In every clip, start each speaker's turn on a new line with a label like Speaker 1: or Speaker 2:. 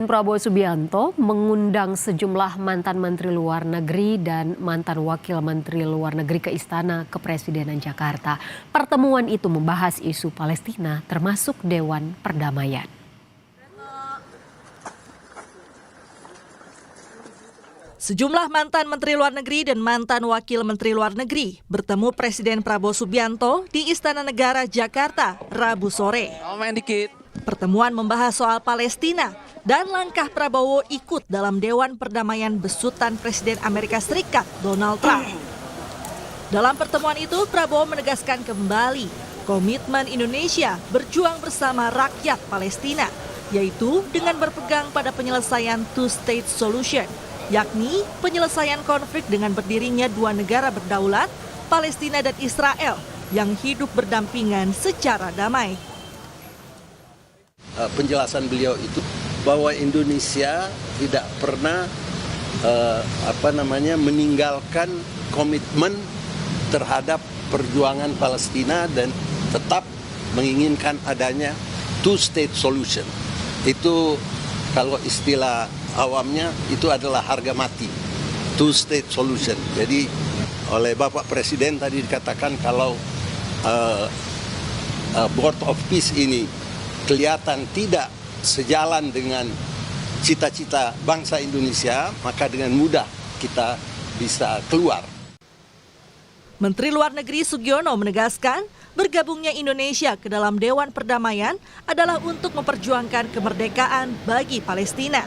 Speaker 1: Prabowo Subianto mengundang sejumlah mantan Menteri Luar Negeri dan mantan Wakil Menteri Luar Negeri ke Istana Kepresidenan Jakarta. Pertemuan itu membahas isu Palestina termasuk Dewan Perdamaian.
Speaker 2: Sejumlah mantan Menteri Luar Negeri dan mantan Wakil Menteri Luar Negeri bertemu Presiden Prabowo Subianto di Istana Negara Jakarta Rabu sore. Pertemuan membahas soal Palestina dan langkah Prabowo ikut dalam Dewan Perdamaian besutan Presiden Amerika Serikat Donald Trump. Dalam pertemuan itu, Prabowo menegaskan kembali komitmen Indonesia berjuang bersama rakyat Palestina, yaitu dengan berpegang pada penyelesaian two-state solution, yakni penyelesaian konflik dengan berdirinya dua negara berdaulat, Palestina dan Israel, yang hidup berdampingan secara damai.
Speaker 3: Penjelasan beliau itu bahwa Indonesia tidak pernah meninggalkan komitmen terhadap perjuangan Palestina dan tetap menginginkan adanya two-state solution. Itu kalau istilah awamnya itu adalah harga mati, two-state solution. Jadi oleh Bapak Presiden tadi dikatakan kalau Board of Peace ini kelihatan tidak sejalan dengan cita-cita bangsa Indonesia, maka dengan mudah kita bisa keluar.
Speaker 2: Menteri Luar Negeri Sugiono menegaskan bergabungnya Indonesia ke dalam Dewan Perdamaian adalah untuk memperjuangkan kemerdekaan bagi Palestina.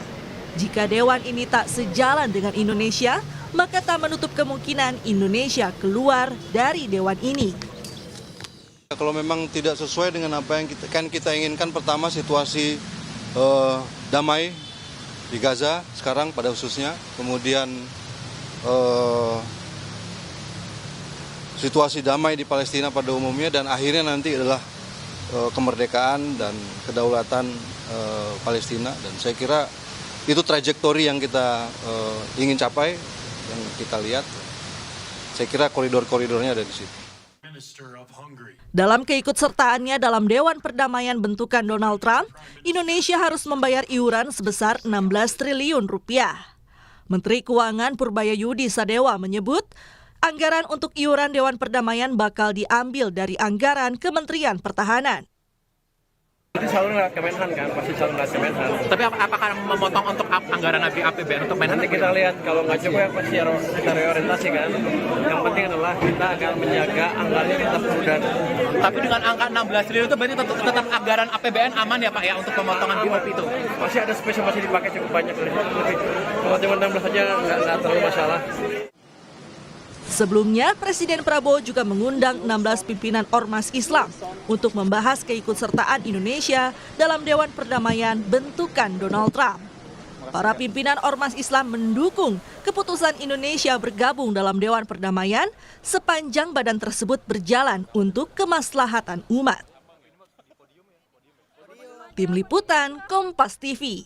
Speaker 2: Jika Dewan ini tak sejalan dengan Indonesia, maka tak menutup kemungkinan Indonesia keluar dari Dewan ini.
Speaker 4: Kalau memang tidak sesuai dengan apa yang kita inginkan, pertama situasi damai di Gaza sekarang pada khususnya, kemudian situasi damai di Palestina pada umumnya, dan akhirnya nanti adalah kemerdekaan dan kedaulatan Palestina. Dan saya kira itu trajektori yang kita ingin capai, yang kita lihat. Saya kira koridor-koridornya ada di situ.
Speaker 2: Dalam keikutsertaannya dalam Dewan Perdamaian bentukan Donald Trump, Indonesia harus membayar iuran sebesar 16 triliun rupiah. Menteri Keuangan Purbayayudi Sadewa menyebut, anggaran untuk iuran Dewan Perdamaian bakal diambil dari anggaran Kementerian Pertahanan.
Speaker 5: Nanti selalu lewat Kemenhan kan, pasti selalu lewat Kemenhan.
Speaker 6: Tapi apakah memotong untuk anggaran APBN untuk Menhan?
Speaker 5: Nanti kita lihat, kalau nggak cukup ya pasti kita reorientasi kan. Yang penting adalah kita akan menjaga anggarannya tetap prudent.
Speaker 6: Tapi dengan angka 16 triliun itu berarti tetap anggaran APBN aman ya Pak ya untuk pemotongan BOP itu?
Speaker 5: Masih ada space yang masih dipakai cukup banyak. Kalau cuma 16 saja nggak terlalu masalah.
Speaker 2: Sebelumnya, Presiden Prabowo juga mengundang 16 pimpinan Ormas Islam untuk membahas keikutsertaan Indonesia dalam Dewan Perdamaian bentukan Donald Trump. Para pimpinan Ormas Islam mendukung keputusan Indonesia bergabung dalam Dewan Perdamaian sepanjang badan tersebut berjalan untuk kemaslahatan umat. Tim Liputan Kompas TV.